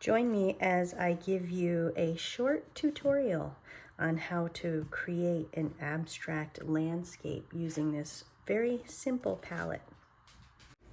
Join me as I give you a short tutorial on how to create an abstract landscape using this very simple palette.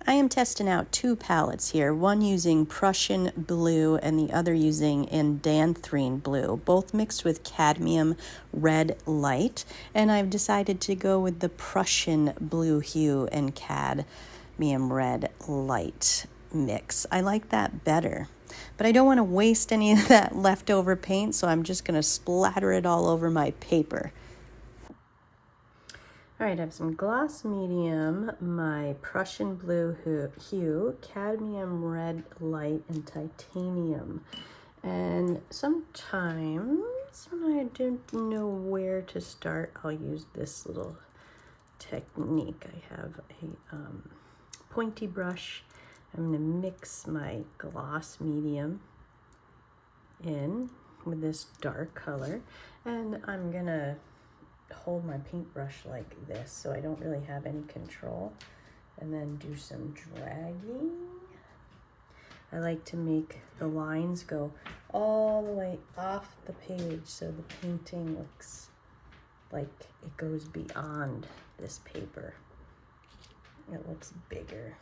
I am testing out two palettes here, one using Prussian blue and the other using indanthrene blue, both mixed with cadmium red light, and I've decided to go with the Prussian blue hue and cadmium red light mix. I like that better, but I don't want to waste any of that leftover paint, so I'm just going to splatter it all over my paper. All right, I have some gloss medium, my Prussian blue hue, cadmium red light, and titanium. And sometimes when I don't know where to start, I'll use this little technique. I have a pointy brush. I'm going to mix my gloss medium in with this dark color, and I'm going to hold my paintbrush like this so I don't really have any control, and then do some dragging. I like to make the lines go all the way off the page so the painting looks like it goes beyond this paper. It looks bigger.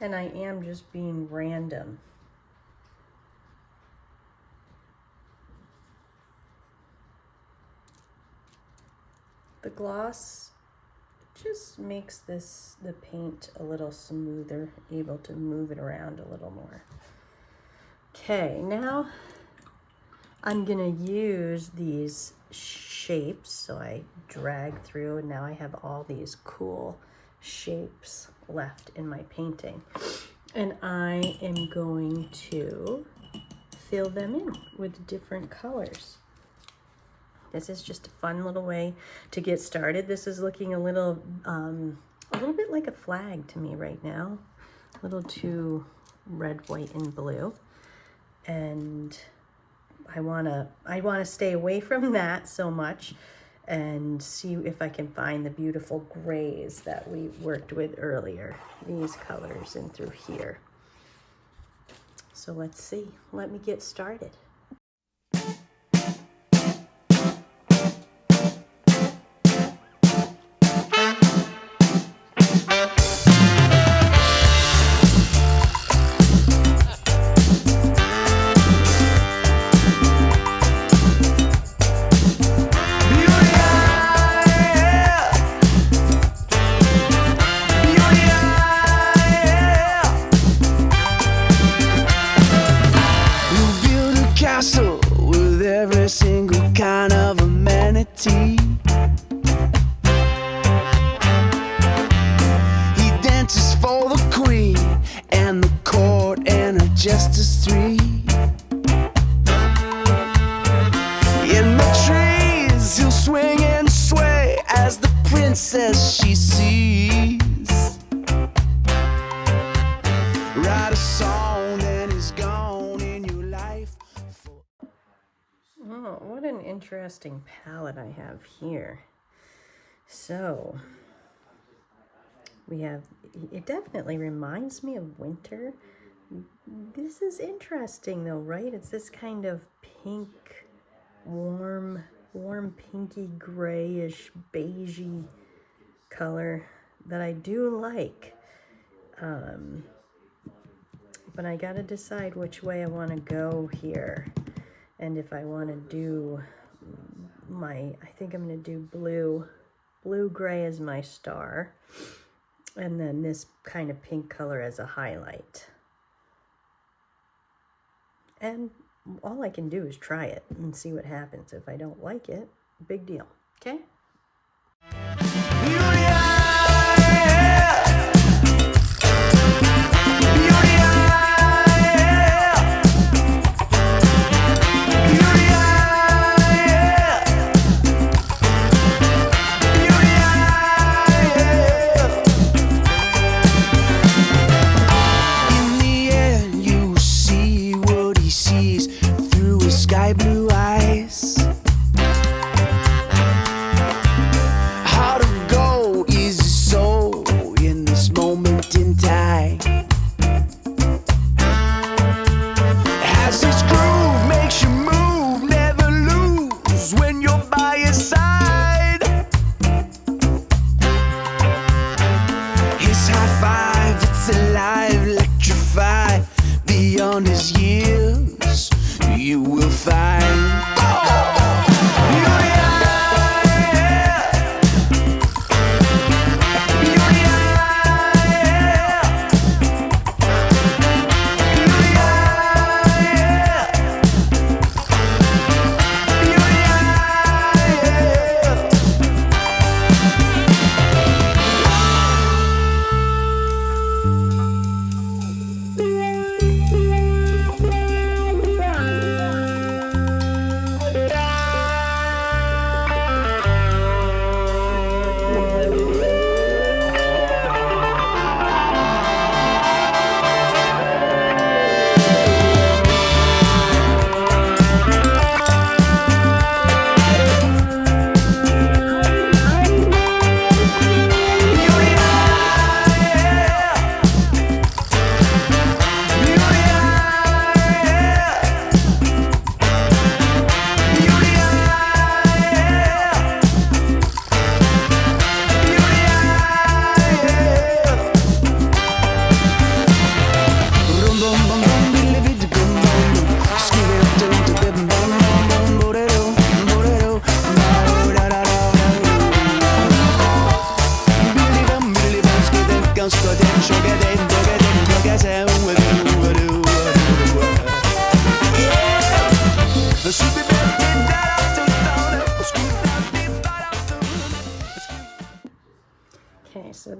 And I am just being random. The gloss just makes the paint a little smoother, able to move it around a little more. Okay, now I'm gonna use these shapes. So I drag through, and now I have all these cool shapes left in my painting. And I am going to fill them in with different colors. This is just a fun little way to get started. This is looking a little bit like a flag to me right now. A little too red, white, and blue. And I wanna stay away from that so much and see if I can find the beautiful grays that we worked with earlier. These colors and through here. So let's see. Let me get started. With every single kind of amenity, he dances for the queen and the court and a justice three. In the trees he'll swing and sway as the princess she sees. Write a song and he's gone in your life. Oh, what an interesting palette I have here. So, we have, it definitely reminds me of winter. This is interesting though, right? It's this kind of pink, warm pinky grayish, beigey color that I do like. But I gotta decide which way I want to go here. And if I want to do I think I'm going to do blue-gray as my star, and then this kind of pink color as a highlight. And all I can do is try it and see what happens. If I don't like it, big deal, okay? Sky blue eyes, heart of gold.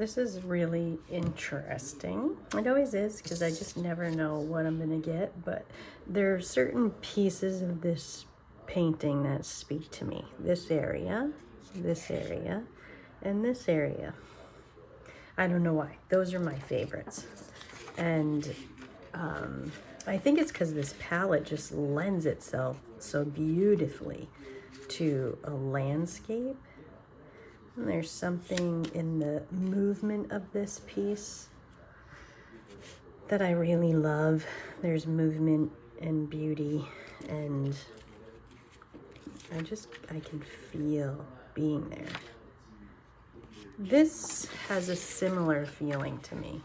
this is really interesting. It always is, because I just never know what I'm gonna get, but there are certain pieces of this painting that speak to me. This area, and this area. I don't know why. Those are my favorites. And I think it's because this palette just lends itself so beautifully to a landscape. And there's something in the movement of this piece that I really love. There's movement and beauty, and I can feel being there. This has a similar feeling to me,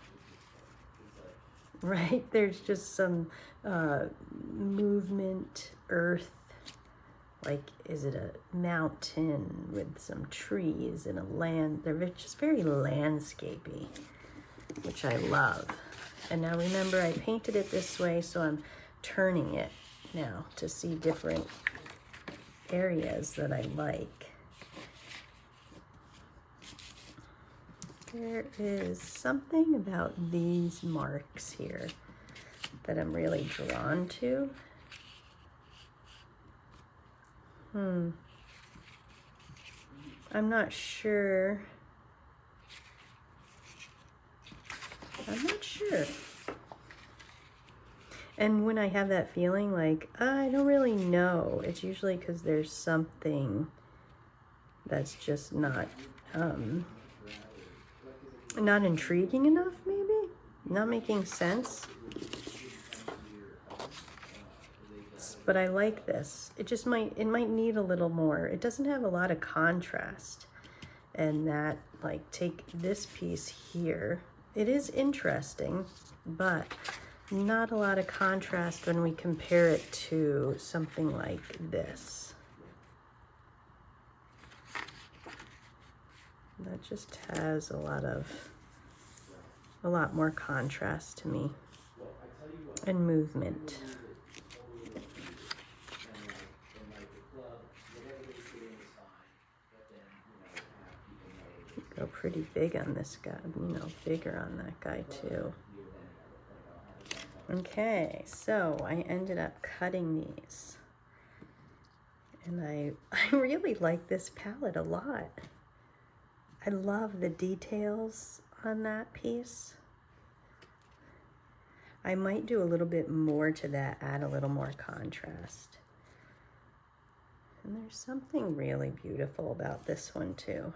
right? There's just some movement, earth. Like, is it a mountain with some trees and a land? They're just very landscapey, which I love. And now remember, I painted it this way, so I'm turning it now to see different areas that I like. There is something about these marks here that I'm really drawn to. I'm not sure. And when I have that feeling like, I don't really know, it's usually because there's something that's just not intriguing enough, maybe? Not making sense. But I like this. It might need a little more. It doesn't have a lot of contrast. And that, like, take this piece here. It is interesting, but not a lot of contrast when we compare it to something like this. That just has a lot more contrast to me. And movement. Go pretty big on this guy, bigger on that guy too. Okay, so I ended up cutting these. And I really like this palette a lot. I love the details on that piece. I might do a little bit more to that, add a little more contrast. And there's something really beautiful about this one too.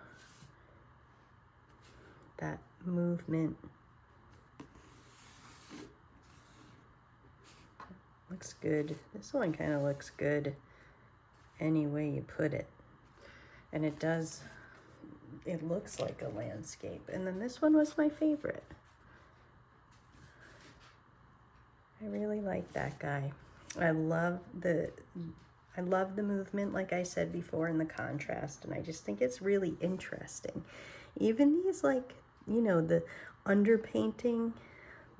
That movement. Looks good. This one kind of looks good any way you put it. And it looks like a landscape. And then this one was my favorite. I really like that guy. I love the movement, like I said before, and the contrast, and I just think it's really interesting. Even these, like, the underpainting,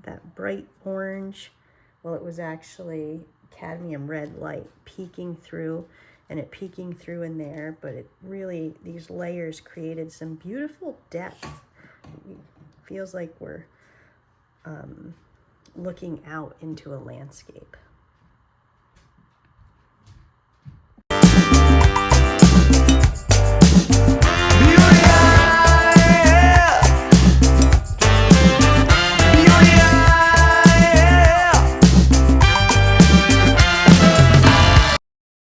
that bright orange, well, it was actually cadmium red light peeking through, and it peeking through in there, but it really, these layers created some beautiful depth. It feels like we're looking out into a landscape.